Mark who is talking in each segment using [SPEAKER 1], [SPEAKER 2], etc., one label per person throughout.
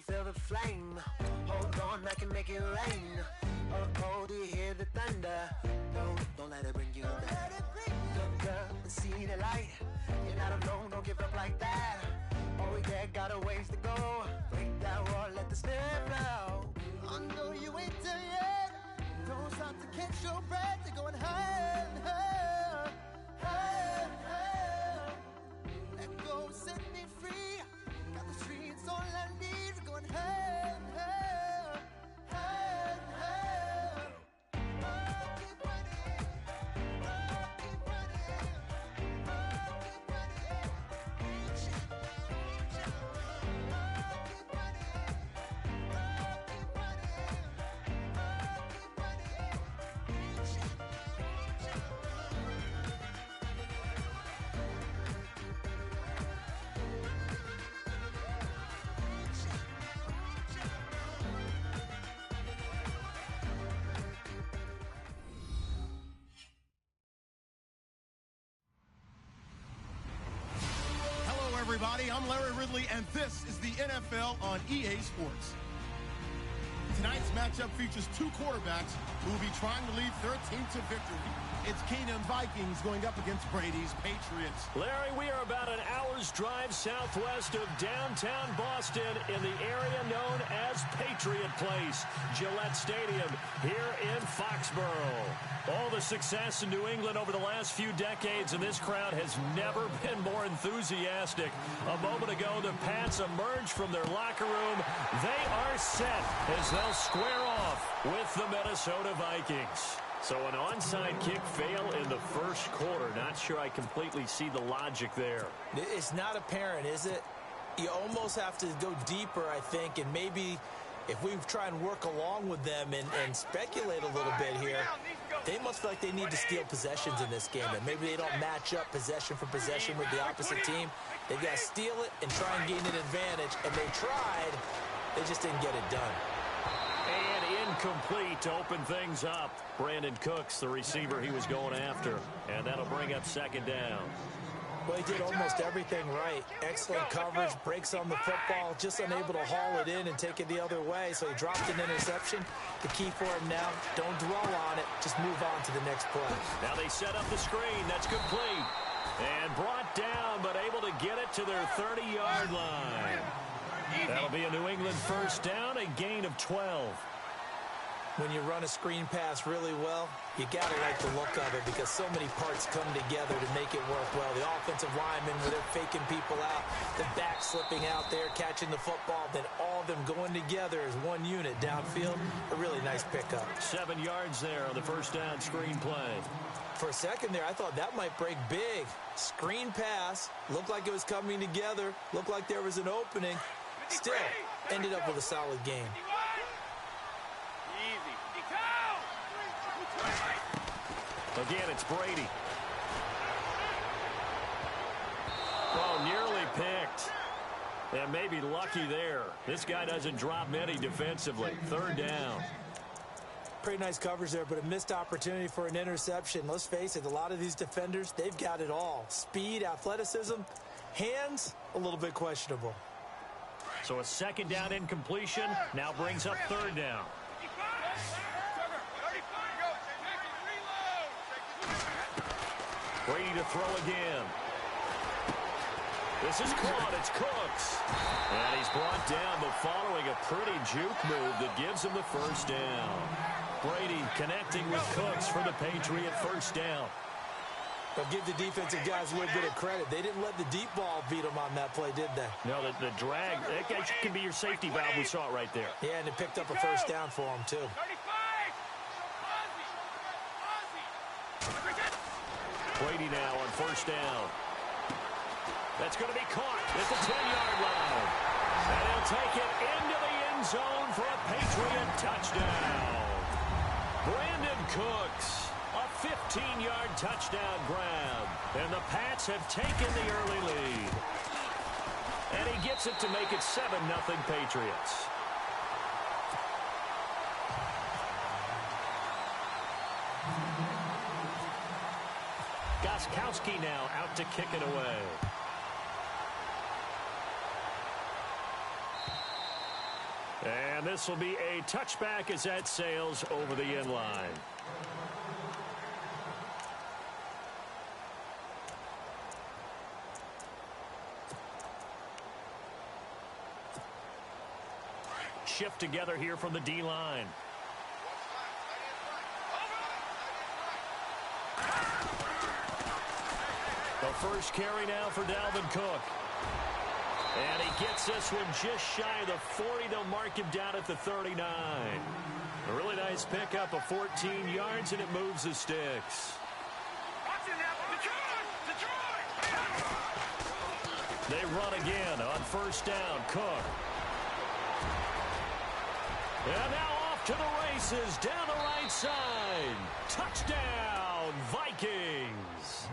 [SPEAKER 1] you feel the flame? Hold on, I can make it rain. Oh, do you hear the thunder? Don't let it bring you down. Look up and see the light. You're not alone, don't give up like that. Oh yeah, got a ways to go. Break that wall, let the spirit flow. I know you ain't done yet. Don't stop to catch your breath. You're going higher and higher, higher and higher. Let go, set me free. Got the streets all I need. We're going higher and higher, higher and higher. Oh, keep running. Oh, keep running. Oh, keep running. Reach out, reach out. Oh, keep running. Oh, keep running. Oh, keep running. Reach out, reach out.
[SPEAKER 2] Hello, everybody. I'm Larry Ridley, and this is the NFL on EA Sports. Tonight's matchup features two quarterbacks who will be trying to lead their team to victory. It's Keenan Vikings going up against Brady's Patriots.
[SPEAKER 3] Larry, we are about an hour's drive southwest of downtown Boston in the area known as Patriot Place, Gillette Stadium, here in Foxborough. All the success in New England over the last few decades, and this crowd has never been more enthusiastic. A moment ago, the Pats emerged from their locker room. They are set as they'll square off with the Minnesota Vikings. So an onside kick fail in the first quarter. Not sure I completely see the logic there.
[SPEAKER 4] It's not apparent, is it? You almost have to go deeper, I think, and maybe if we try and work along with them and speculate a little bit here, they must feel like they need to steal possessions in this game, and maybe they don't match up possession for possession with the opposite team. They've got to steal it and try and gain an advantage, and they tried. They just didn't get it done.
[SPEAKER 3] And incomplete to open things up. Brandon Cooks, the receiver he was going after. And that'll bring up second down.
[SPEAKER 4] Well, he did almost everything right. Excellent coverage, breaks on the football, just unable to haul it in and take it the other way. So he dropped an interception. The key for him now, don't dwell on it. Just move on to the next play.
[SPEAKER 3] Now they set up the screen. That's complete. And brought down, but able to get it to their 30-yard line. That'll be a New England first down, a gain of 12.
[SPEAKER 4] When you run a screen pass really well, you got to like the look of it because so many parts come together to make it work well. The offensive linemen, where they're faking people out, the back slipping out there, catching the football, then all of them going together as one unit downfield. A really nice pickup. 7 yards there on the first down screen play. For a second there, I thought that might break big. Screen pass, looked like it was coming together, looked like there was an opening. Still, ended up with a solid game.
[SPEAKER 3] Again, it's Brady. Oh, nearly picked. And maybe lucky there. This guy doesn't drop many defensively. Third down.
[SPEAKER 4] Pretty nice coverage there, but a missed opportunity for an interception. Let's face it, a lot of these defenders, they've got it all. Speed, athleticism, hands, a little bit questionable.
[SPEAKER 3] So a second down incompletion now brings up third down. Brady to throw again. This is caught. It's Cooks. And he's brought down, but following a pretty juke move that gives him the first down. Brady connecting with Cooks for the Patriot first down.
[SPEAKER 4] But give the defensive guys a little bit of credit. They didn't let the deep ball beat them on that play, did they?
[SPEAKER 3] No, the drag, that can be your safety valve. We saw it right there.
[SPEAKER 4] Yeah, and it picked up a first down for them, too.
[SPEAKER 3] Brady now on first down. That's going to be caught at the 10-yard line. And he'll take it into the end zone for a Patriot touchdown. Brandon Cooks, a 15-yard touchdown grab. And the Pats have taken the early lead. And he gets it to make it 7-0 Patriots. Gostkowski now out to kick it away. And this will be a touchback as that sails over the end line. Shift together here from the D-line. The first carry now for Dalvin Cook. And he gets this one just shy of the 40. They'll mark him down at the 39. A really nice pickup of 14 yards, and it moves the sticks. They run again on first down. Cook. And now off to the races down the right side. Touchdown, Vikings.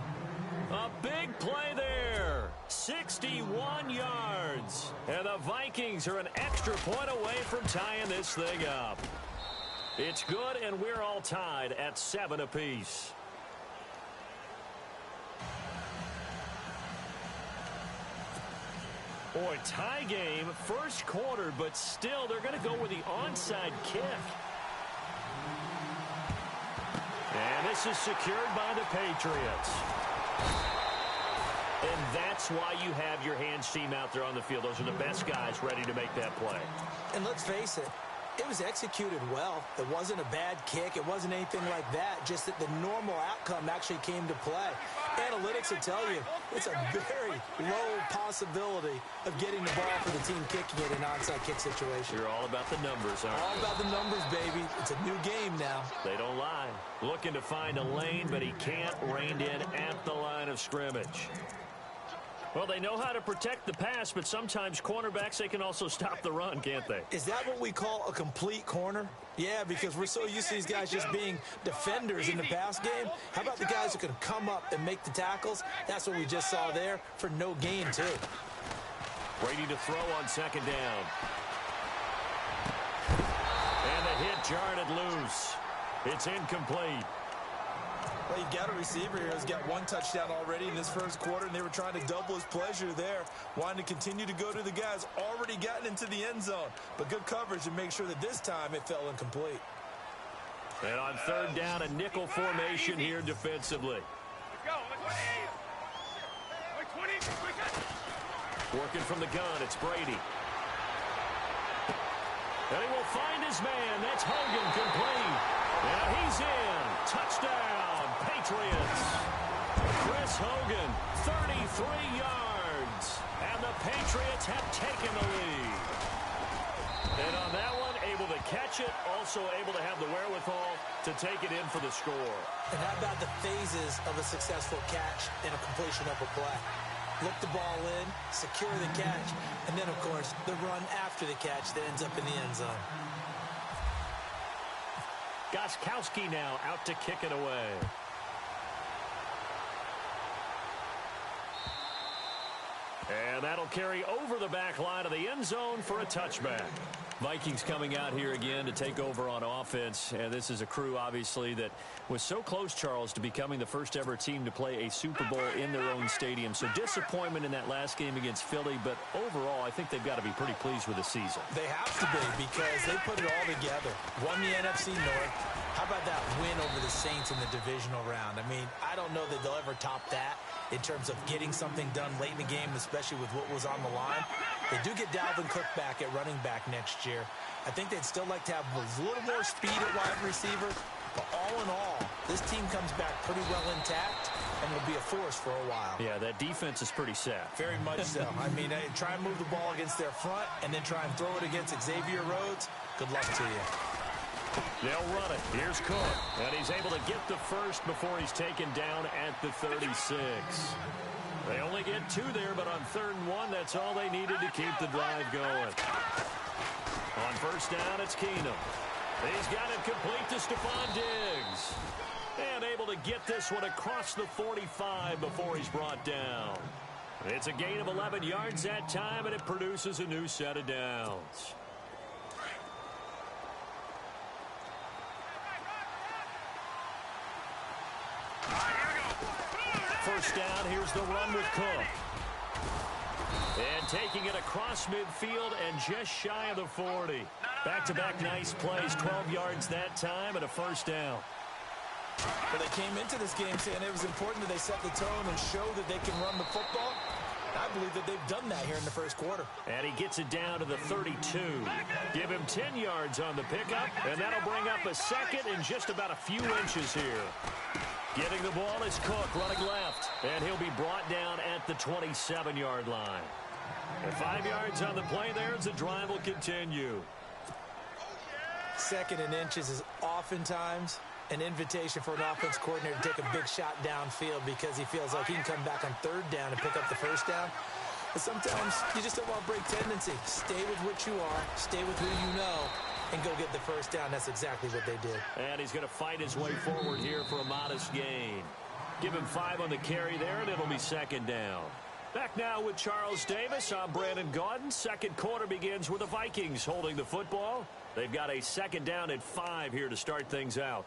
[SPEAKER 3] A big play there. 61 yards. And the Vikings are an extra point away from tying this thing up. It's good, and we're all tied at 7 apiece. Boy, tie game, first quarter, but still they're going to go with the onside kick. And this is secured by the Patriots. And that's why you have your hands team out there on the field. Those are the best guys ready to make that play.
[SPEAKER 4] And let's face it, it was executed well. It wasn't a bad kick. It wasn't anything like that. Just that the normal outcome actually came to play. Analytics will tell you it's a very low possibility of getting the ball for the team kicking it in an onside kick situation.
[SPEAKER 3] You're all about the numbers, aren't you?
[SPEAKER 4] All about the numbers, baby. It's a new game now.
[SPEAKER 3] They don't lie. Looking to find a lane, but he can't rein in at the line of scrimmage. Well, they know how to protect the pass, but sometimes cornerbacks, they can also stop the run, can't they?
[SPEAKER 4] Is that what we call a complete corner? Yeah, because we're so used to these guys just being defenders in the pass game. How about the guys who can come up and make the tackles? That's what we just saw there for no gain, too.
[SPEAKER 3] Brady to throw on second down. And the hit jarred it loose. It's incomplete.
[SPEAKER 5] Well, you've got a receiver here who's got one touchdown already in this first quarter, and they were trying to double his pleasure there, wanting to continue to go to the guys already gotten into the end zone. But good coverage to make sure that this time it fell incomplete.
[SPEAKER 3] And on third down, a nickel formation here defensively. Working from the gun, it's Brady. And he will find his man. That's Hogan, complete. And he's in. Touchdown, Patriots. Chris Hogan, 33 yards. And the Patriots have taken the lead. And on that one, able to catch it, also able to have the wherewithal to take it in for the score.
[SPEAKER 4] And how about the phases of a successful catch and a completion of a play? Look the ball in, secure the catch, and then, of course, the run after the catch that ends up in the end zone.
[SPEAKER 3] Gostkowski now out to kick it away. And that'll carry over the back line of the end zone for a touchback. Vikings coming out here again to take over on offense. And this is a crew, obviously, that was so close, Charles, to becoming the first ever team to play a Super Bowl in their own stadium. So disappointment in that last game against Philly. But overall, I think they've got to be pretty pleased with the season.
[SPEAKER 4] They have to be, because they put it all together. Won the NFC North. How about that win over the Saints in the divisional round? I mean, I don't know that they'll ever top that in terms of getting something done late in the game, especially with what was on the line. They do get Dalvin Cook back at running back next year. I think they'd still like to have a little more speed at wide receiver. But all in all, this team comes back pretty well intact and will be a force for a while.
[SPEAKER 3] Yeah, that defense is pretty set.
[SPEAKER 4] Very much so. I mean, try and move the ball against their front and then try and throw it against Xavier Rhodes. Good luck to you.
[SPEAKER 3] They'll run it. Here's Cook. And he's able to get the first before he's taken down at the 36. They only get 2 there, but on 3rd and 1, that's all they needed to keep the drive going. On first down, it's Keenum. He's got it complete to Stephon Diggs. And able to get this one across the 45 before he's brought down. It's a gain of 11 yards that time, and it produces a new set of downs. First down, here's the run with Cook. And taking it across midfield and just shy of the 40. Back-to-back nice plays, 12 yards that time and a first down.
[SPEAKER 4] Well, they came into this game saying it was important that they set the tone and show that they can run the football. I believe that they've done that here in the first quarter. And he gets it down to the 32. Give him 10 yards on the pickup, and that'll bring up a second in just about a few inches here. Getting the ball is Cook running left, and he'll be brought down at the 27-yard line. And 5 yards on the play there as the drive will continue. Second and inches is oftentimes an invitation for an offense coordinator to take a big shot downfield because he feels like he can come back on third down and pick up the first down. But sometimes you just don't want to break tendency. Stay with what you are, stay with who you know, and go get the first down. That's exactly what they did.
[SPEAKER 3] And he's going to fight his way forward here for a modest gain. Give him 5 on the carry there, and it'll be second down. Back now with Charles Davis. I'm Brandon Gaudin. Second quarter begins with the Vikings holding the football. They've got a second down at 5 here to start things out.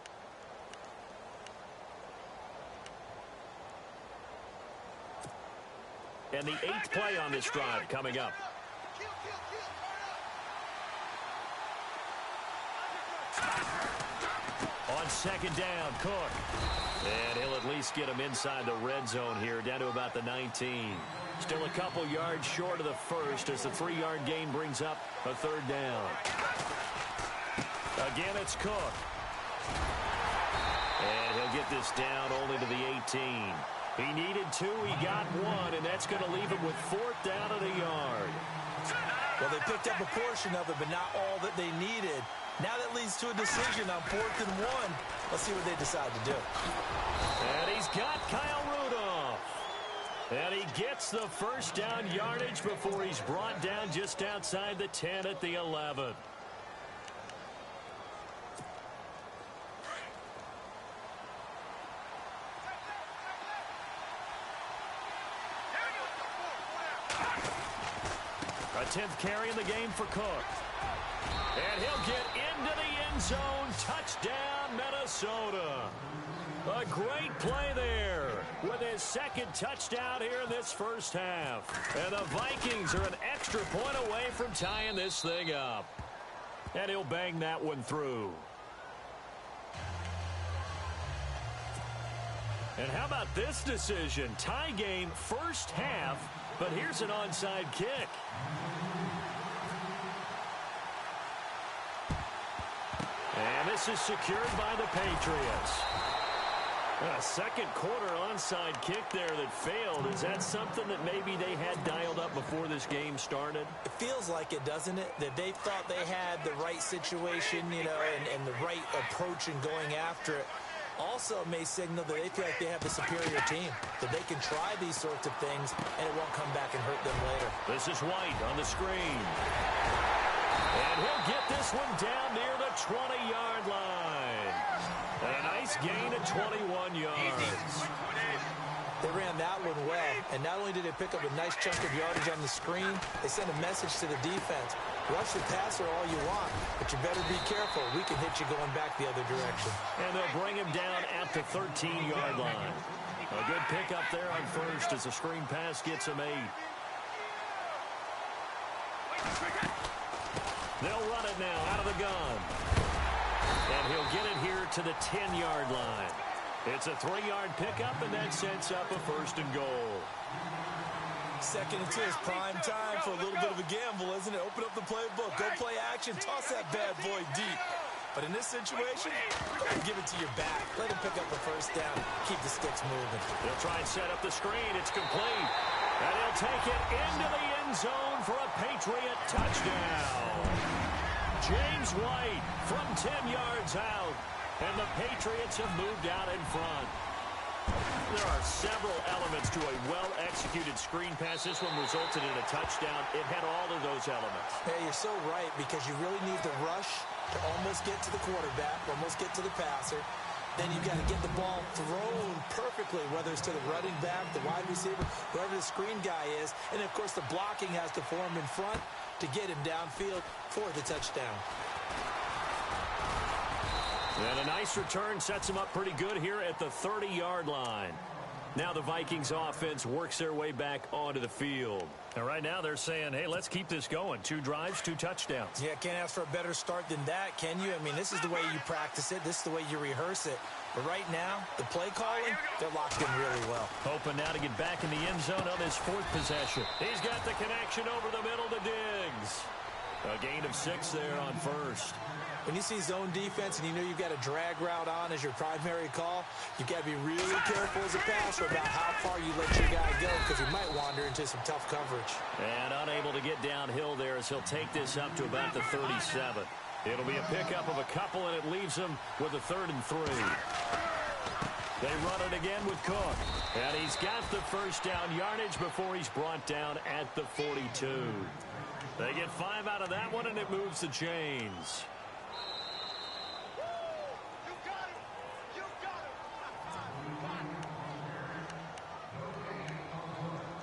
[SPEAKER 3] And the 8th play on this drive coming up. On second down, Cook. And he'll at least get him inside the red zone here, down to about the 19. Still a couple yards short of the first as the 3-yard gain brings up a third down. Again, it's Cook. And he'll get this down only to the 18. He needed 2, he got 1, and that's going to leave him with 4th down at a yard.
[SPEAKER 4] Well, they picked up a portion of it, but not all that they needed. Now that leads to a decision on 4th and 1. Let's see what they decide to do.
[SPEAKER 3] And he's got Kyle Rudolph. And he gets the first down yardage before he's brought down just outside the 10 at the 11. A 10th carry in the game for Cook. And he'll get into the end zone. Touchdown, Minnesota. A great play there with his second touchdown here in this first half. And the Vikings are an extra point away from tying this thing up. And he'll bang that one through. And how about this decision? Tie game first half, but here's an onside kick. And this is secured by the Patriots. A second quarter onside kick there that failed. Is that something that maybe they had dialed up before this game started?
[SPEAKER 4] It feels like it, doesn't it? That they thought they had the right situation, you know, and the right approach in going after it. Also may signal that they feel like they have the superior team, that they can try these sorts of things and it won't come back and hurt them later.
[SPEAKER 3] This is White on the screen. And he'll get this one down near the 20-yard line. And a nice gain of 21 yards.
[SPEAKER 4] They ran that one well, and not only did they pick up a nice chunk of yardage on the screen, they sent a message to the defense. Rush the passer all you want, but you better be careful. We can hit you going back the other direction. And
[SPEAKER 3] they'll bring him down at the 13-yard line. A good pickup there on first as the screen pass gets him 8. They'll run it now out of the gun. And he'll get it here to the 10-yard line. It's a 3-yard pickup, and that sets up a first and goal.
[SPEAKER 5] Second and 2 is prime time for a little bit of a gamble, isn't it? Open up the playbook, go play action, toss that bad boy deep. But in this situation, go ahead and give it to your back. Let him pick up the first down. Keep the sticks moving.
[SPEAKER 3] They'll try and set up the screen. It's complete. And he'll take it into the end zone for a Patriot touchdown. James White from 10 yards out. And the Patriots have moved out in front. There are several elements to a well-executed screen pass. This one resulted in a touchdown. It had all of those elements.
[SPEAKER 4] Hey, you're so right, because you really need the rush to almost get to the quarterback, almost get to the passer. Then you've got to get the ball thrown perfectly, whether it's to the running back, the wide receiver, whoever the screen guy is. And, of course, the blocking has to form in front to get him downfield for the touchdown.
[SPEAKER 3] And a nice return sets him up pretty good here at the 30-yard line. Now the Vikings offense works their way back onto the field. And right now they're saying, hey, let's keep this going. 2 drives, 2 touchdowns.
[SPEAKER 4] Yeah, can't ask for a better start than that, can you? I mean, this is the way you practice it. This is the way you rehearse it. But right now, the play calling, they're locked in really well.
[SPEAKER 3] Hoping now to get back in the end zone on his 4th possession. He's got the connection over the middle to Diggs. A gain of 6 there on first.
[SPEAKER 4] When you see zone defense and you know you've got a drag route on as your primary call, you've got to be really careful as a passer about how far you let your guy go because he might wander into some tough coverage.
[SPEAKER 3] And unable to get downhill there as he'll take this up to about the 37. It'll be a pickup of a couple, and it leaves him with a 3rd and 3. They run it again with Cook. And he's got the first down yardage before he's brought down at the 42. They get 5 out of that one, and it moves the chains.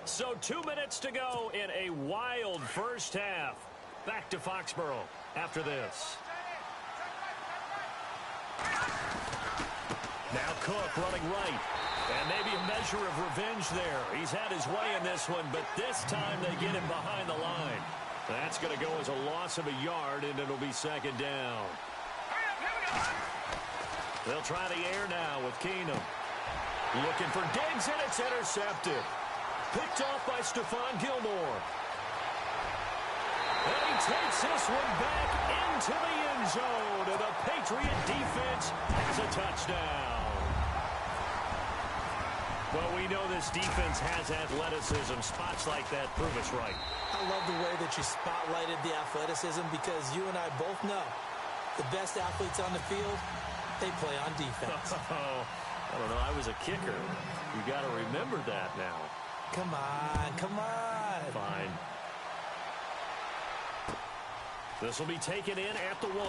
[SPEAKER 3] So 2 minutes to go in a wild first half. Back to Foxborough after this. Now Cook running right. And maybe a measure of revenge there. He's had his way in this one, but this time they get him behind the line. That's going to go as a loss of a yard, and it'll be 2nd down. They'll try the air now with Keenum. Looking for Diggs, and it's intercepted. Picked off by Stephon Gilmore. And he takes this one back into the end zone. And the Patriot defense has a touchdown. Well, we know this defense has athleticism. Spots like that prove us right.
[SPEAKER 4] I love the way that you spotlighted the athleticism because you and I both know the best athletes on the field, they play on defense.
[SPEAKER 3] I don't know. I was a kicker. You got to remember that now.
[SPEAKER 4] Come on, come on.
[SPEAKER 3] Fine. This will be taken in at the 1.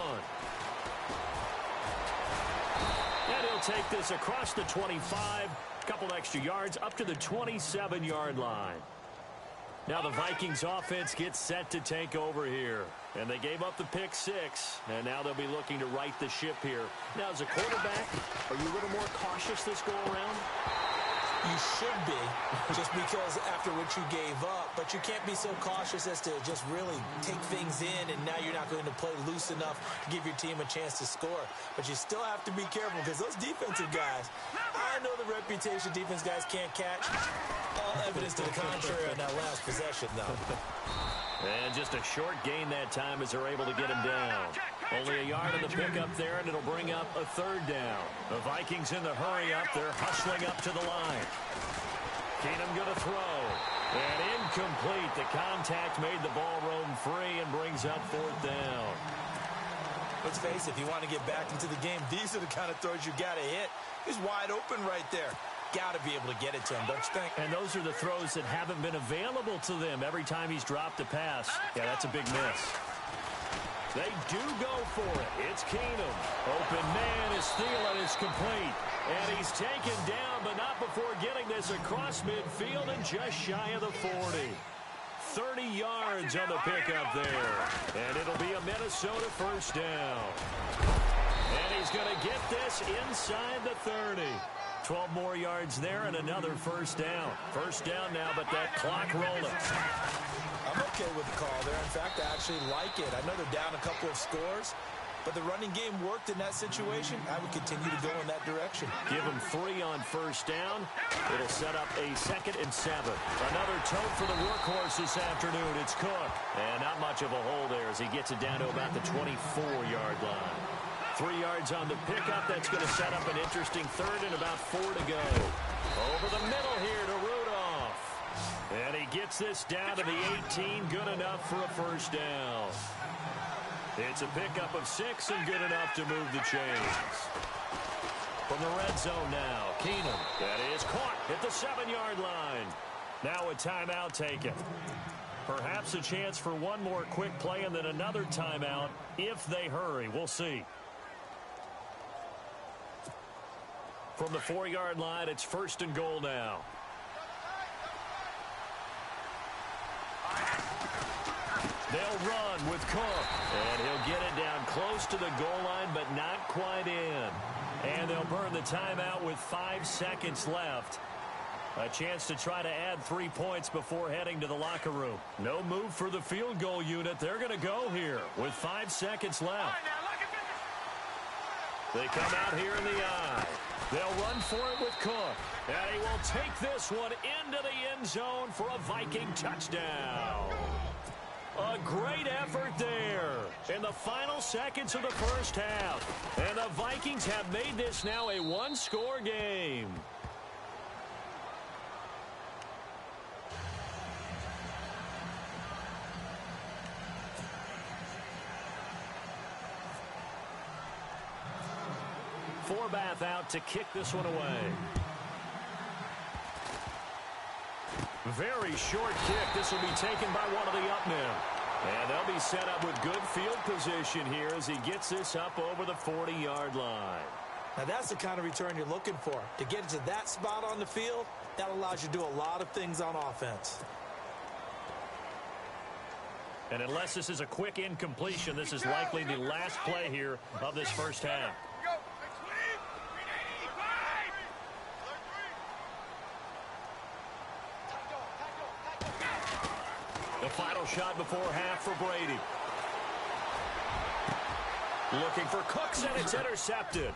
[SPEAKER 3] And he'll take this across the 25. Couple extra yards up to the 27-yard line. Now the Vikings offense gets set to take over here. And they gave up the pick 6. And now they'll be looking to right the ship here. Now as a quarterback, are you a little more cautious this go around?
[SPEAKER 4] You should be, just because after what you gave up. But you can't be so cautious as to just really take things in, and now you're not going to play loose enough to give your team a chance to score. But you still have to be careful because those defensive guys, I know the reputation defense guys can't catch. All evidence to the contrary on that last possession, though.
[SPEAKER 3] And just a short gain that time as they're able to get him down. Only a yard on the pickup there, and it'll bring up a 3rd down. The Vikings in the hurry up. They're hustling up to the line. Keenum going to throw. And incomplete. The contact made the ball roam free and brings up 4th down.
[SPEAKER 5] Let's face it, if you want to get back into the game, these are the kind of throws you got to hit. He's wide open right there. Got to be able to get it to him, don't you think?
[SPEAKER 3] And those are the throws that haven't been available to them every time he's dropped a pass. Yeah, that's a big miss. They do go for it. It's Keenum. Open man is Thielen is complete. And he's taken down, but not before getting this across midfield and just shy of the 40. 30 yards on the pickup there. And it'll be a Minnesota first down. And he's going to get this inside the 30. 12 more yards there and another first down. First down now, but that clock rolling.
[SPEAKER 5] I'm okay with the call there. In fact, I actually like it. I know they're down a couple of scores, but the running game worked in that situation. I would continue to go in that direction.
[SPEAKER 3] Give him 3 on first down. It'll set up a 2nd and 7. Another tote for the workhorse this afternoon. It's Cook. And not much of a hole there as he gets it down to about the 24-yard line. 3 yards on the pickup. That's going to set up an interesting 3rd and about 4 to go. Over the middle here to Rudolph. And he gets this down to the 18. Good enough for a first down. It's a pickup of 6 and good enough to move the chains. From the red zone now, Keenum. That is caught at the 7-yard line. Now a timeout taken. Perhaps a chance for one more quick play and then another timeout if they hurry. We'll see. From the 4-yard line, it's 1st and goal now. They'll run with Cook. And he'll get it down close to the goal line, but not quite in. And they'll burn the timeout with 5 seconds left. A chance to try to add 3 points before heading to the locker room. No move for the field goal unit. They're going to go here with 5 seconds left. They come out here in the eye. They'll run for it with Cook. And he will take this one into the end zone for a Viking touchdown. A great effort there in the final seconds of the first half. And the Vikings have made this now a one-score game. Forbath out to kick this one away. Very short kick. This will be taken by one of the up men. And they'll be set up with good field position here as he gets this up over the 40-yard line.
[SPEAKER 4] Now that's the kind of return you're looking for. To get to that spot on the field, that allows you to do a lot of things on offense.
[SPEAKER 3] And unless this is a quick incompletion, this is likely the last play here of this first half. The final shot before half for Brady. Looking for Cooks, and it's intercepted.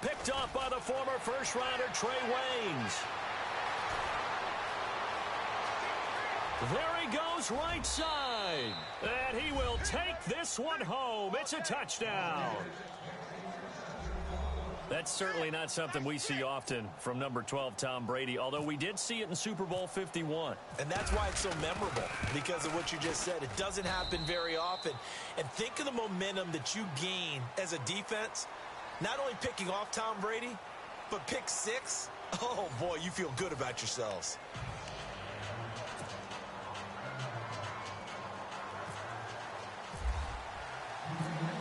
[SPEAKER 3] Picked off by the former first-rounder Trey Waynes. There he goes right side. And he will take this one home. It's a touchdown. That's certainly not something we see often from number 12, Tom Brady, although we did see it in Super Bowl 51.
[SPEAKER 4] And that's why it's so memorable, because of what you just said. It doesn't happen very often. And think of the momentum that you gain as a defense, not only picking off Tom Brady, but pick 6. Oh, boy, you feel good about yourselves.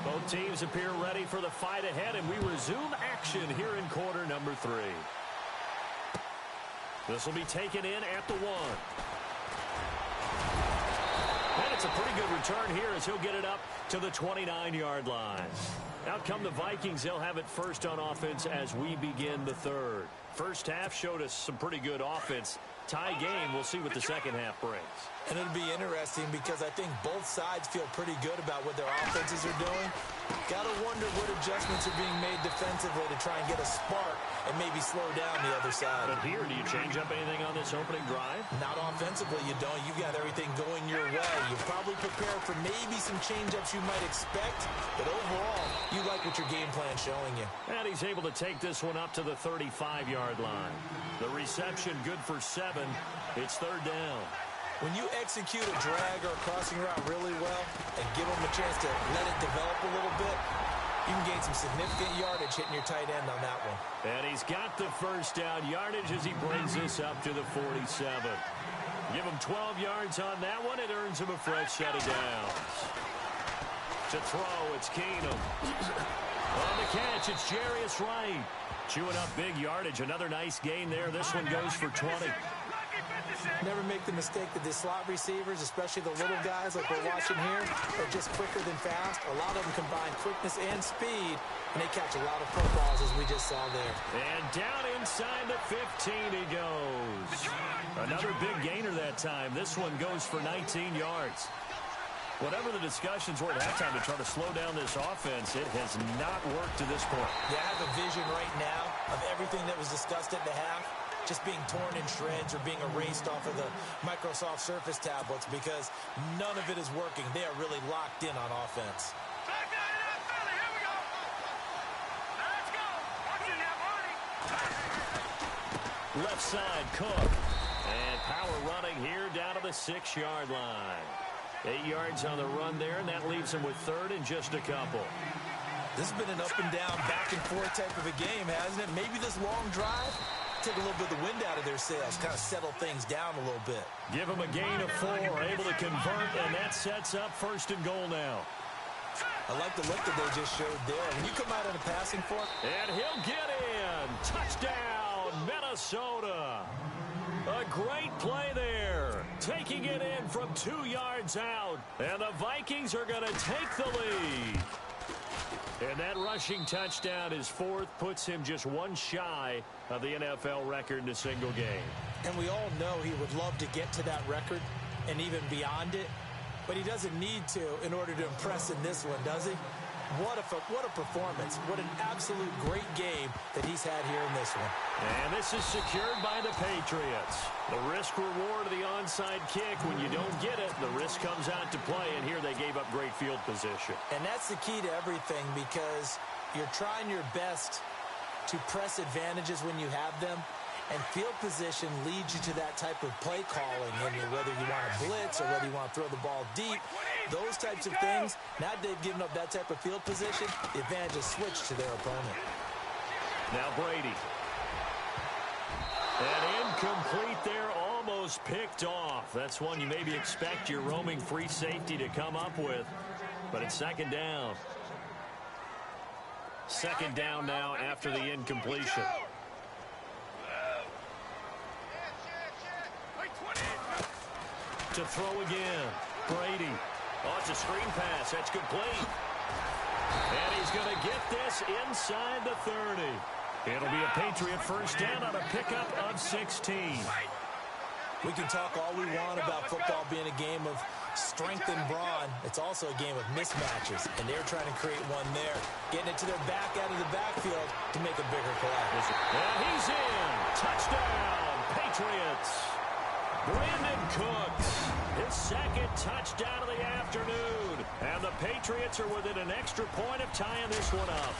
[SPEAKER 3] Both teams appear ready for the fight ahead, and we resume action here in quarter number 3. This will be taken in at the 1. And it's a pretty good return here as he'll get it up to the 29-yard line. Out come the Vikings. They'll have it first on offense as we begin the third. First half showed us some pretty good offense. Tie game. We'll see what the second half brings.
[SPEAKER 4] And it'll be interesting because I think both sides feel pretty good about what their offenses are doing. Got to wonder what adjustments are being made defensively to try and get a spark and maybe slow down the other side.
[SPEAKER 3] But here, do you change up anything on this opening drive?
[SPEAKER 4] Not offensively, you don't. You've got everything going your way. You're probably prepared for maybe some change-ups you might expect, but overall, you like what your game plan's showing you.
[SPEAKER 3] And he's able to take this one up to the 35-yard line. The reception good for 7. It's third down.
[SPEAKER 4] When you execute a drag or a crossing route really well and give them a chance to let it develop a little bit, you can gain some significant yardage hitting your tight end on that one.
[SPEAKER 3] And he's got the first down yardage as he brings this up to the 47. Give him 12 yards on that one. It earns him a fresh set of downs. To throw, it's Keenum. On the catch, it's Jarius Wright. Chewing up big yardage. Another nice gain there. This one goes for 20.
[SPEAKER 4] Never make the mistake that the slot receivers, especially the little guys like we're watching here, are just quicker than fast. A lot of them combine quickness and speed, and they catch a lot of footballs, as we just saw there.
[SPEAKER 3] And down inside the 15 he goes. Another big gainer that time. This one goes for 19 yards. Whatever the discussions were at halftime to try to slow down this offense, it has not worked to this point.
[SPEAKER 4] Yeah, I have a vision right now of everything that was discussed at the half just being torn in shreds or being erased off of the Microsoft Surface tablets because none of it is working. They are really locked in on offense.
[SPEAKER 6] Back out of that belly. Here we go. Now let's go. Watching that body.
[SPEAKER 3] Left side, Cook. And power running here down to the 6-yard line. 8 yards on the run there, and that leaves him with third and just a couple.
[SPEAKER 4] This has been an up and down, back and forth type of a game, hasn't it? Maybe this long drive take a little bit of the wind out of their sails, kind of settle things down a little bit.
[SPEAKER 3] Give him a gain of 4, able to convert, and that sets up first and goal now.
[SPEAKER 4] I like the look that they just showed there. When you come out on a passing fork.
[SPEAKER 3] And he'll get in. Touchdown, Minnesota. A great play there. Taking it in from 2 yards out. And the Vikings are going to take the lead. And that rush rushing touchdown, his fourth, puts him just one shy of the NFL record in a single game.
[SPEAKER 4] And we all know he would love to get to that record and even beyond it, but he doesn't need to in order to impress in this one, does he? What a performance. What an absolute great game that he's had here in this one.
[SPEAKER 3] And this is secured by the Patriots. The risk reward of the onside kick. When you don't get it, the risk comes out to play, and here they gave up great field position.
[SPEAKER 4] And that's the key to everything, because you're trying your best to press advantages when you have them, and field position leads you to that type of play calling, and whether you want to blitz or whether you want to throw the ball deep, those types of things. Now they've given up that type of field position, the advantage is switched to their opponent.
[SPEAKER 3] Now Brady. And incomplete there, almost picked off. That's one you maybe expect your roaming free safety to come up with, but it's second down. Second down now after the incompletion. To throw again. Brady. Oh, it's a screen pass. That's complete. And he's going to get this inside the 30. It'll be a Patriot first down on a pickup of 16.
[SPEAKER 4] We can talk all we want about football being a game of strength and brawn. It's also a game of mismatches, and they're trying to create one there, getting it to their back out of the backfield to make a bigger play.
[SPEAKER 3] And he's in. Touchdown, Patriots. Brandon Cooks, his second touchdown of the afternoon. And the Patriots are within an extra point of tying this one up.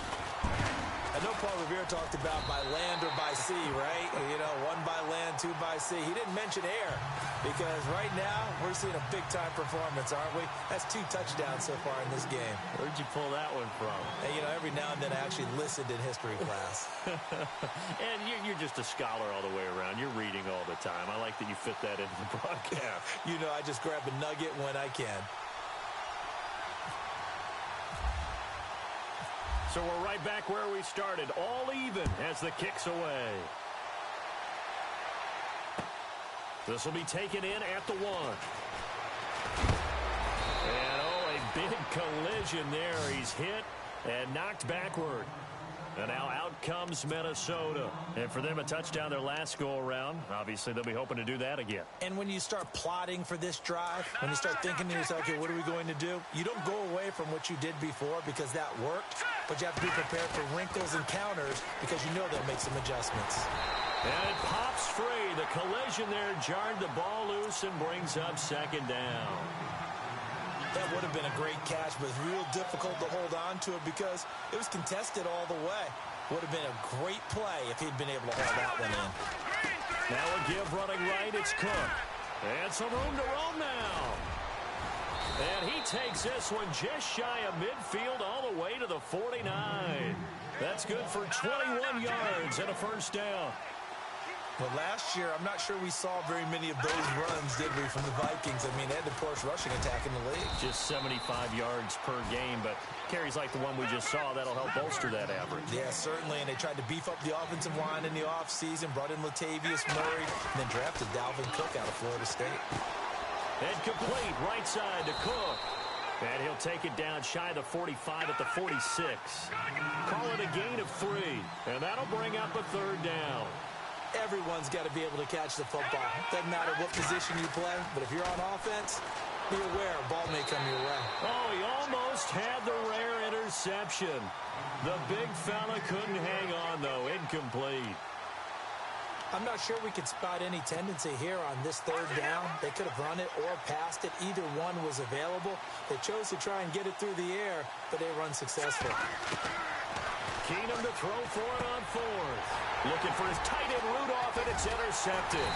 [SPEAKER 4] I know Paul Revere talked about by land or by sea, right? You know, one by land, two by sea. He didn't mention air, because right now we're seeing a big-time performance, aren't we? That's 2 touchdowns so far in this game.
[SPEAKER 3] Where'd you pull that one from?
[SPEAKER 4] And, you know, every now and then I actually listened in history class.
[SPEAKER 3] And you're just a scholar all the way around. You're reading all the time. I like that you fit that into the broadcast.
[SPEAKER 4] You know, I just grab a nugget when I can.
[SPEAKER 3] So we're right back where we started, all even as the kick's away. This will be taken in at the 1. And, oh, a big collision there. He's hit and knocked backward. And now out comes Minnesota. And for them, a touchdown their last go-around. Obviously, they'll be hoping to do that again.
[SPEAKER 4] And when you start plotting for this drive, when you start thinking to yourself, okay, what are we going to do? You don't go away from what you did before because that worked, but you have to be prepared for wrinkles and counters because you know they'll make some adjustments.
[SPEAKER 3] And it pops free. The collision there jarred the ball loose and brings up second down.
[SPEAKER 4] That would have been a great catch, but it's real difficult to hold on to it because it was contested all the way. Would have been a great play if he'd been able to hold that one in.
[SPEAKER 3] Now a give running right, it's Cook. And some room to roam now. And he takes this one just shy of midfield all the way to the 49. That's good for 21 yards and a first down.
[SPEAKER 4] Well, last year, I'm not sure we saw very many of those runs, did we, from the Vikings? I mean, they had the poorest rushing attack in the league.
[SPEAKER 3] Just 75 yards per game, but carries like the one we just saw, that'll help bolster that average.
[SPEAKER 4] Yeah, certainly, and they tried to beef up the offensive line in the offseason, brought in Latavius Murray, and then drafted Dalvin Cook out of Florida State.
[SPEAKER 3] And complete, right side to Cook. And he'll take it down shy of the 45 at the 46. Call it a gain of 3, and that'll bring up a third down.
[SPEAKER 4] Everyone's got to be able to catch the football. Doesn't matter what position you play, but if you're on offense, be aware a ball may come your way.
[SPEAKER 3] Oh, he almost had the rare interception. The big fella couldn't hang on, though. Incomplete.
[SPEAKER 4] I'm not sure we could spot any tendency here on this third down. They could have run it or passed it. Either one was available. They chose to try and get it through the air, but they were unsuccessful.
[SPEAKER 3] Keenum to throw for it on 4th. Looking for his tight end Rudolph, and it's intercepted.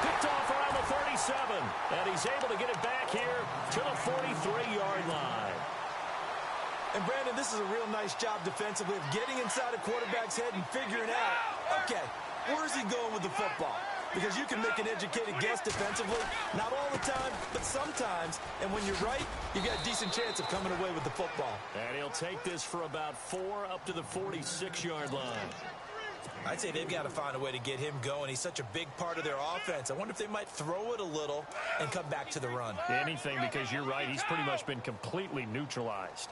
[SPEAKER 3] Picked off around the 37, and he's able to get it back here to the 43-yard line.
[SPEAKER 4] And, Brandon, this is a real nice job defensively of getting inside a quarterback's head and figuring out, okay, where's he going with the football? Because you can make an educated guess defensively, not all the time, but sometimes. And when you're right, you've got a decent chance of coming away with the football.
[SPEAKER 3] And he'll take this for about 4 up to the 46-yard line.
[SPEAKER 4] I'd say they've got to find a way to get him going. He's such a big part of their offense. I wonder if they might throw it a little and come back to the run.
[SPEAKER 3] Anything, because you're right. He's pretty much been completely neutralized.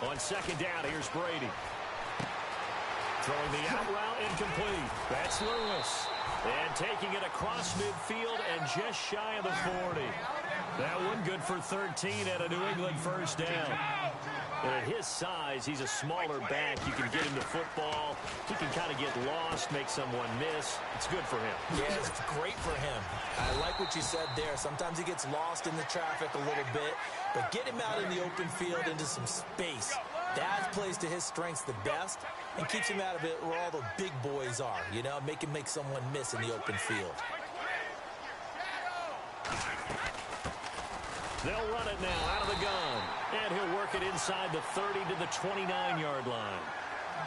[SPEAKER 3] On second down, here's Brady. Throwing the out route incomplete. That's Lewis. And taking it across midfield and just shy of the 40. That one good for 13 at a New England first down. And at his size, he's a smaller back. You can get him the football. He can kind of get lost, make someone miss. It's good for him.
[SPEAKER 4] Yeah, it's great for him. I like what you said there. Sometimes he gets lost in the traffic a little bit, but get him out in the open field into some space. That plays to his strengths the best and keeps him out of it where all the big boys are, you know, make him make someone miss in the open field.
[SPEAKER 3] They'll run it now out of the gun. And he'll work it inside the 30 to the 29-yard line.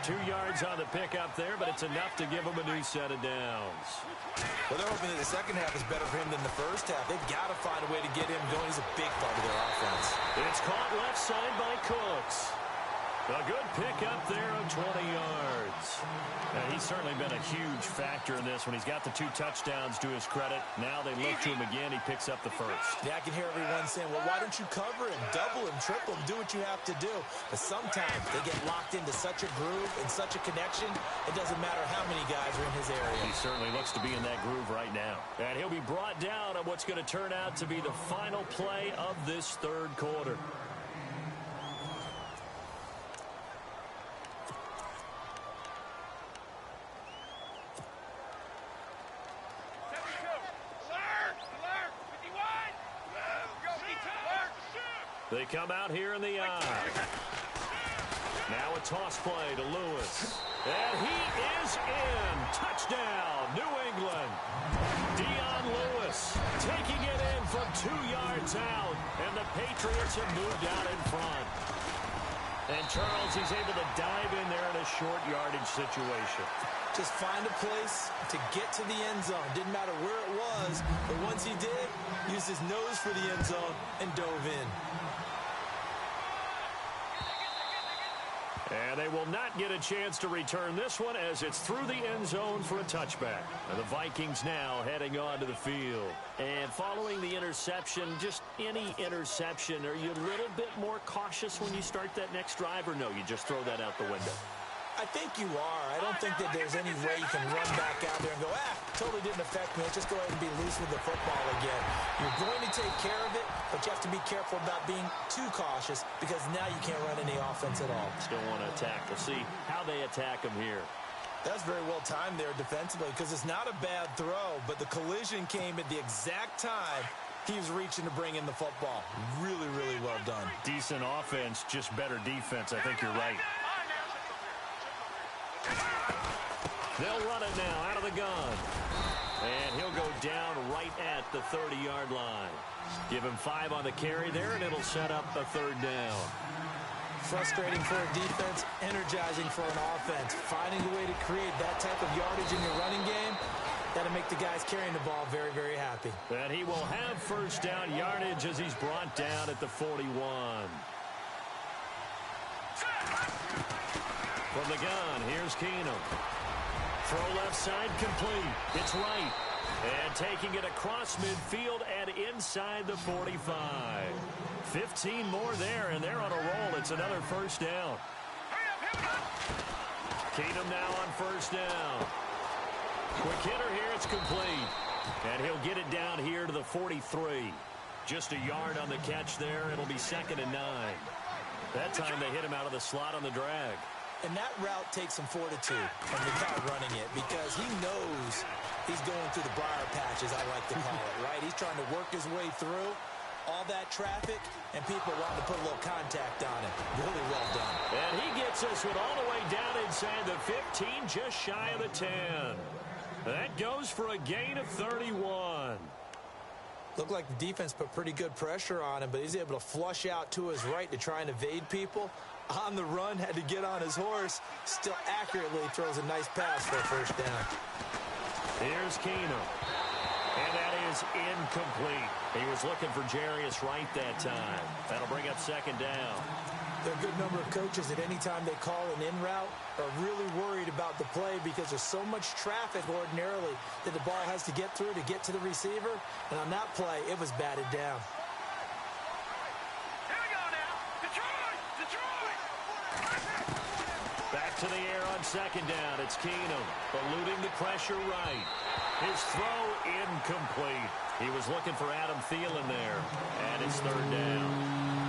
[SPEAKER 3] 2 yards on the pickup there, but it's enough to give him a new set of downs.
[SPEAKER 4] Well, they're hoping that the second half is better for him than the first half. They've got to find a way to get him going. He's a big part of their offense.
[SPEAKER 3] It's caught left side by Cooks. A good pickup there of 20 yards. Now, he's certainly been a huge factor in this when he's got the 2 touchdowns to his credit. Now they look to him again. He picks up the first.
[SPEAKER 4] Yeah, I can hear everyone saying, well, why don't you cover him, double him, triple him, do what you have to do. But sometimes they get locked into such a groove and such a connection, it doesn't matter how many guys are in his area.
[SPEAKER 3] He certainly looks to be in that groove right now. And he'll be brought down on what's going to turn out to be the final play of this third quarter. They come out here in the eye. Now a toss play to Lewis. And he is in. Touchdown, New England. Dion Lewis taking it in from 2 yards out. And the Patriots have moved out in front. And Charles, he's able to dive in there in a short yardage situation.
[SPEAKER 4] Just find a place to get to the end zone. Didn't matter where it was, but once he did, used his nose for the end zone and dove in.
[SPEAKER 3] And they will not get a chance to return this one as it's through the end zone for a touchback. And the Vikings now heading onto the field. And following the interception, just any interception, are you a little bit more cautious when you start that next drive, or no, you just throw that out the window?
[SPEAKER 4] I think you are. I don't think that there's any way you can run back out there and go, totally didn't affect me. Let's just go ahead and be loose with the football again. You're going to take care of it, but you have to be careful about being too cautious because now you can't run any offense at all.
[SPEAKER 3] Still want to attack. We'll see how they attack him here.
[SPEAKER 5] That's very well timed there defensively because it's not a bad throw, but the collision came at the exact time he was reaching to bring in the football. Really, really well done.
[SPEAKER 3] Decent offense, just better defense. I think you're right. They'll run it now out of the gun. And he'll go down right at the 30-yard line. Give him 5 on the carry there, and it'll set up a third down.
[SPEAKER 4] Frustrating for a defense, energizing for an offense. Finding a way to create that type of yardage in your running game, that'll make the guys carrying the ball very, very happy.
[SPEAKER 3] And he will have first down yardage as he's brought down at the 41. From the gun, here's Keenum. Throw left side complete. It's right. And taking it across midfield and inside the 45. 15 more there, and they're on a roll. It's another first down. Keenum now on first down. Quick hitter here, it's complete. And he'll get it down here to the 43. Just a yard on the catch there. It'll be 2nd and 9. That time they hit him out of the slot on the drag.
[SPEAKER 4] And that route takes some fortitude from the guy running it because he knows he's going through the briar patch, as I like to call it, right? He's trying to work his way through all that traffic, and people want to put a little contact on it. Really well done.
[SPEAKER 3] And he gets this one all the way down inside the 15, just shy of the 10. That goes for a gain of 31.
[SPEAKER 4] Looked like the defense put pretty good pressure on him, but he's able to flush out to his right to try and evade people. On the run, had to get on his horse. Still accurately throws a nice pass for a first down.
[SPEAKER 3] Here's Keenum. And that is incomplete. He was looking for Jarius Wright that time. That'll bring up 2nd down.
[SPEAKER 4] There are a good number of coaches at any time they call an in route are really worried about the play because there's so much traffic ordinarily that the ball has to get through to get to the receiver. And on that play, it was batted down.
[SPEAKER 3] Back to the air on second down. It's Keenum eluding the pressure right. His throw incomplete. He was looking for Adam Thielen there, and it's third down.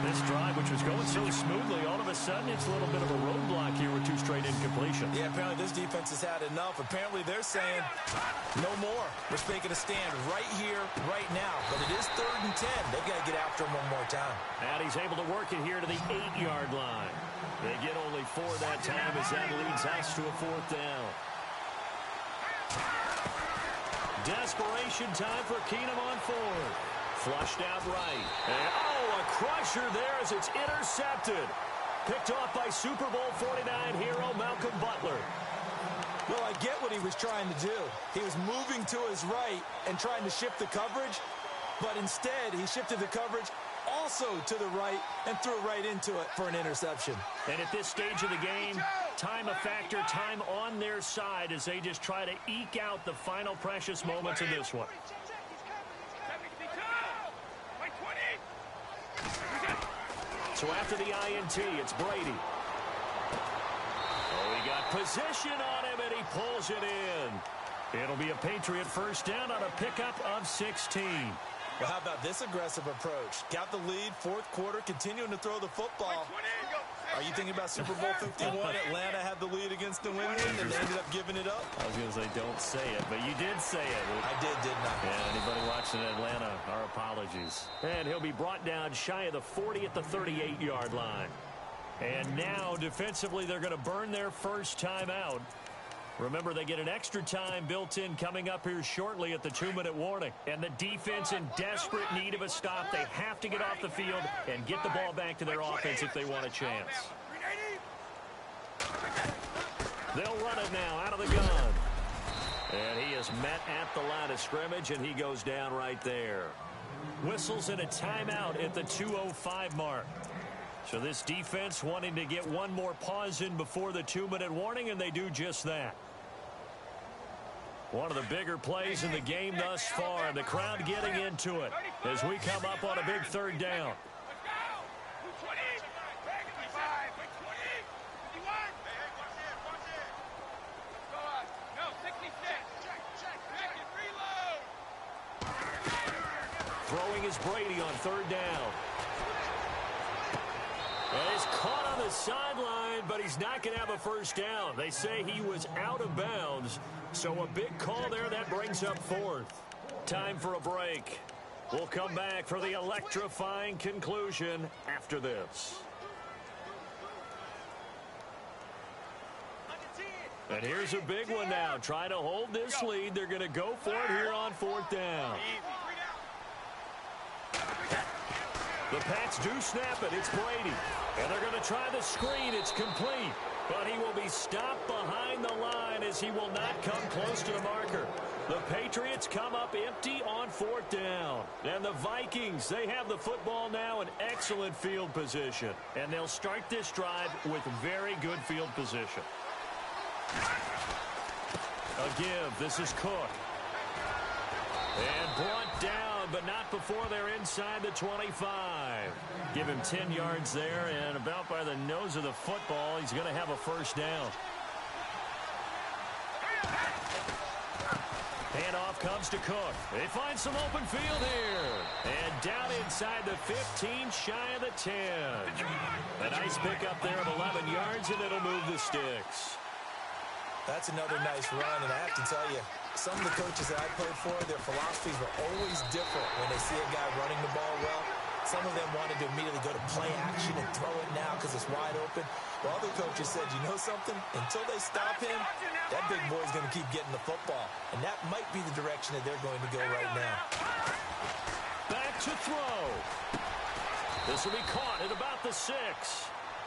[SPEAKER 3] This drive, which was going so smoothly, all of a sudden it's a little bit of a roadblock here with 2 straight incompletions.
[SPEAKER 5] Yeah, apparently this defense has had enough. Apparently they're saying no more. We're taking a stand right here, right now. But it is 3rd and 10. They've got to get after him one more time.
[SPEAKER 3] And he's able to work it here to the 8-yard line. They get only 4 that time as that leads us to a 4th down. Desperation time for Keenum on 4th. Flushed out right. And, a crusher there as it's intercepted. Picked off by Super Bowl 49 hero Malcolm Butler.
[SPEAKER 4] Well, I get what he was trying to do. He was moving to his right and trying to shift the coverage, but instead he shifted the coverage also to the right and threw right into it for an interception.
[SPEAKER 3] And at this stage of the game, time a factor, time on their side as they just try to eke out the final precious moments of this one. So after the INT, it's Brady. Oh, he got position on him, and he pulls it in. It'll be a Patriot first down on a pickup of 16.
[SPEAKER 5] Well, how about this aggressive approach? Got the lead, 4th quarter, continuing to throw the football. Are you thinking about Super Bowl 51? Atlanta had the lead against New England, and they ended up giving it up?
[SPEAKER 3] I was going to say don't say it, but you did say it.
[SPEAKER 5] I didn't I?
[SPEAKER 3] Yeah, anybody watching Atlanta, our apologies. And he'll be brought down shy of the 40 at the 38-yard line. And now, defensively, they're going to burn their first time out. Remember, they get an extra time built in coming up here shortly at the 2-minute warning. And the defense in desperate need of a stop. They have to get off the field and get the ball back to their offense if they want a chance. They'll run it now out of the gun. And he is met at the line of scrimmage, and he goes down right there. Whistles in a timeout at the 2:05 mark. So this defense wanting to get one more pause in before the 2-minute warning, and they do just that. One of the bigger plays in the game thus far, and the crowd getting into it as we come up on a big 3rd down. Throwing is Brady on 3rd down. And he's caught on the sideline, but he's not going to have a first down. They say he was out of bounds, so a big call there that brings up 4th. Time for a break. We'll come back for the electrifying conclusion after this. And here's a big one now. Trying to hold this lead. They're going to go for it here on 4th down. The Pats do snap it. It's Brady. And they're going to try the screen. It's complete. But he will be stopped behind the line as he will not come close to the marker. The Patriots come up empty on 4th down. And the Vikings, they have the football now in excellent field position. And they'll start this drive with very good field position. A give. This is Cook. And brought down, but not before they're inside the 25. Give him 10 yards there, and about by the nose of the football, he's going to have a first down. Handoff comes to Cook. They find some open field here. And down inside the 15, shy of the 10. A nice pickup there of 11 yards, and it'll move the sticks.
[SPEAKER 5] That's another nice run, and I have to tell you, some of the coaches that I played for, their philosophies were always different when they see a guy running the ball well. Some of them wanted to immediately go to play action and throw it now because it's wide open. While other coaches said, you know something? Until they stop him, that big boy's going to keep getting the football. And that might be the direction that they're going to go right now.
[SPEAKER 3] Back to throw. This will be caught at about the 6.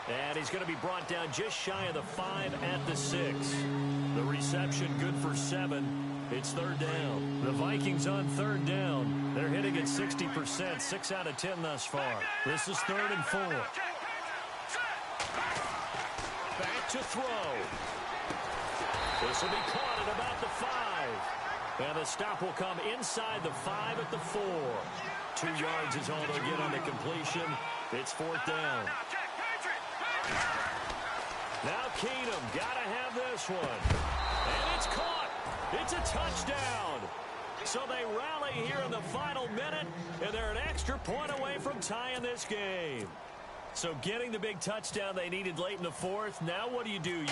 [SPEAKER 3] And he's going to be brought down just shy of the 5 at the 6. The reception good for 7. It's 3rd down. The Vikings on 3rd down. They're hitting at 60%, 6 out of 10 thus far. This is 3rd and 4. Back to throw. This will be caught at about the 5. And the stop will come inside the 5 at the 4. 2 yards is all they'll get on the completion. It's 4th down. Now Keenum, got to have this one. And it's caught. It's a touchdown. So they rally here in the final minute, and they're an extra point away from tying this game. So getting the big touchdown they needed late in the fourth. Now what do? You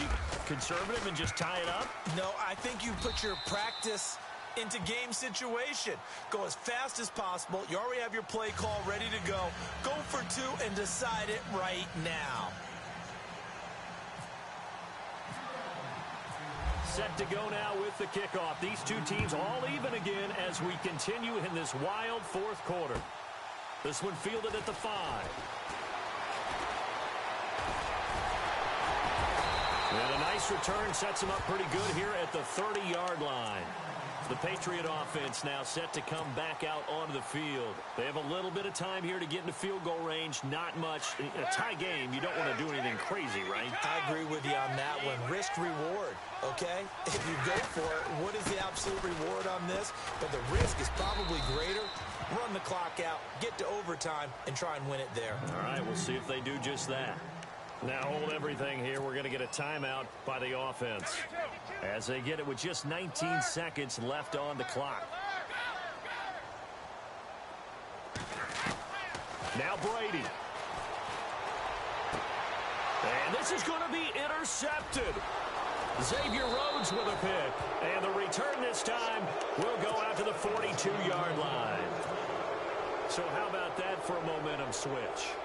[SPEAKER 3] conservative and just tie it up?
[SPEAKER 4] No, I think you put your practice into game situation. Go as fast as possible. You already have your play call ready to go. Go for two and decide it right now.
[SPEAKER 3] Set to go now with the kickoff. These two teams all even again as we continue in this wild fourth quarter. This one fielded at the 5. And a nice return sets them up pretty good here at the 30-yard line. The Patriot offense now set to come back out onto the field. They have a little bit of time here to get into field goal range. Not much. In a tie game, you don't want to do anything crazy, right?
[SPEAKER 4] I agree with you on that one. Risk reward, okay? If you go for it, what is the absolute reward on this? But the risk is probably greater. Run the clock out, get to overtime, and try and win it there.
[SPEAKER 3] All right, we'll see if they do just that. Now hold everything here. We're going to get a timeout by the offense as they get it with just 19 seconds left on the clock. Now Brady. And this is going to be intercepted. Xavier Rhodes with a pick. And the return this time will go out to the 42-yard line. So how about that for a momentum switch?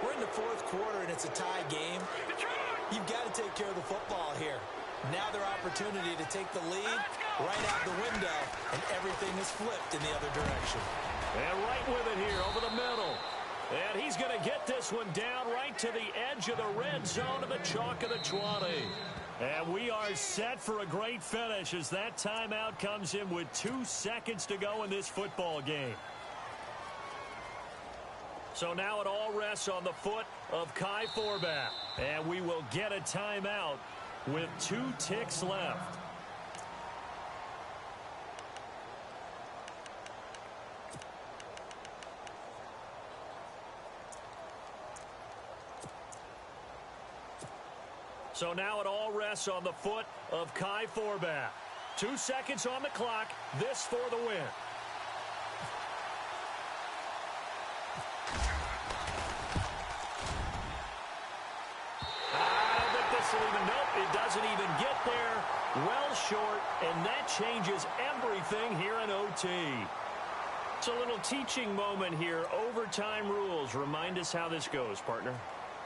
[SPEAKER 4] We're in the fourth quarter, and it's a tie game. You've got to take care of the football here. Now their opportunity to take the lead right out the window, and everything is flipped in the other direction.
[SPEAKER 3] And right with it here over the middle. And he's going to get this one down right to the edge of the red zone of the chalk of the 20. And we are set for a great finish as that timeout comes in with 2 seconds to go in this football game. So now it all rests on the foot of Kai Forbath. And we will get a timeout with 2 ticks left. So now it all rests on the foot of Kai Forbath. 2 seconds on the clock. This for the win. Nope, it doesn't even get there. Well short, and that changes everything here in OT. It's a little teaching moment here. Overtime rules. Remind us how this goes, partner.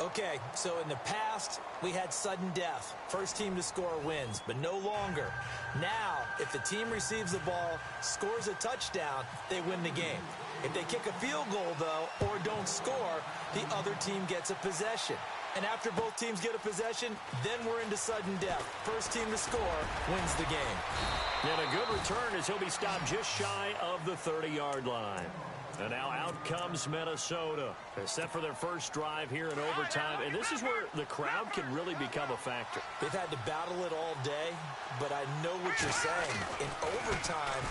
[SPEAKER 4] Okay, so in the past, we had sudden death. First team to score wins, but no longer. Now, if the team receives the ball, scores a touchdown, they win the game. If they kick a field goal, though, or don't score, the other team gets a possession. And after both teams get a possession, then we're into sudden death. First team to score wins the game.
[SPEAKER 3] And a good return as he'll be stopped just shy of the 30-yard line. And now out comes Minnesota. They're set for their first drive here in overtime. And this is where the crowd can really become a factor.
[SPEAKER 4] They've had to battle it all day, but I know what you're saying. In overtime,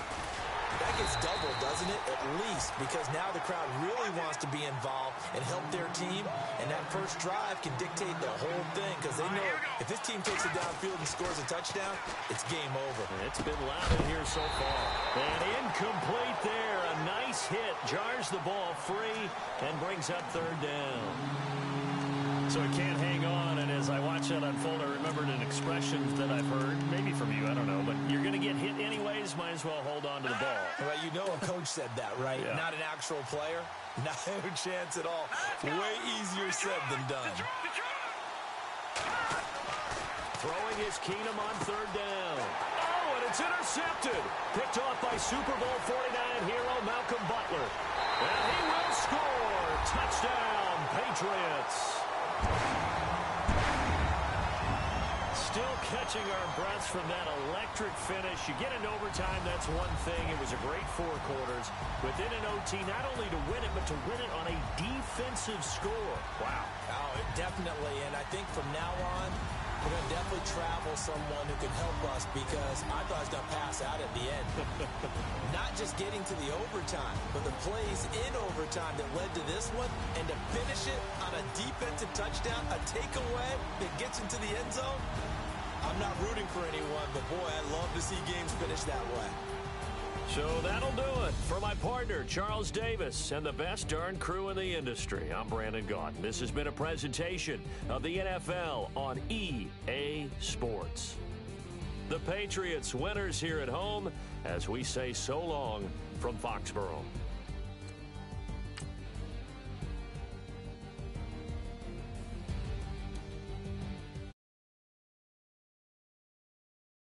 [SPEAKER 4] that gets doubled, doesn't it? At least, because now the crowd really wants to be involved and help their team. And that first drive can dictate the whole thing because they know if this team takes it downfield and scores a touchdown, it's game over.
[SPEAKER 3] It's been loud in here so far. And incomplete there. A nice hit. Jars the ball free and brings up third down. So it can't hang on, and as I watch that unfold, I remembered an expression that I've heard, maybe from you, I don't know, but you're going to get hit anyways, might as well hold on to the ball.
[SPEAKER 4] Well, you know a coach said that, right?
[SPEAKER 3] Yeah.
[SPEAKER 4] Not an actual player. No chance at all. Way easier said than done.
[SPEAKER 3] Throwing is Keenum on third down. Oh, and it's intercepted. Picked off by Super Bowl 49 hero Malcolm Butler. And he will score. Touchdown, Patriots. Still catching our breaths from that electric finish. You get into overtime, that's one thing. It was a great 4 quarters. Within an OT, not only to win it, but to win it on a defensive score. Wow.
[SPEAKER 4] Oh, definitely. And I think from now on, We're going to definitely travel someone who can help us because I thought I was going to pass out at the end. Not just getting to the overtime, but the plays in overtime that led to this one, and to finish it on a defensive touchdown, a takeaway that gets into the end zone. I'm not rooting for anyone, but boy, I'd love to see games finish that way.
[SPEAKER 3] So that'll do it. For my partner, Charles Davis, and the best darn crew in the industry, I'm Brandon Gaudin. This has been a presentation of the NFL on EA Sports. The Patriots winners here at home as we say so long from Foxborough.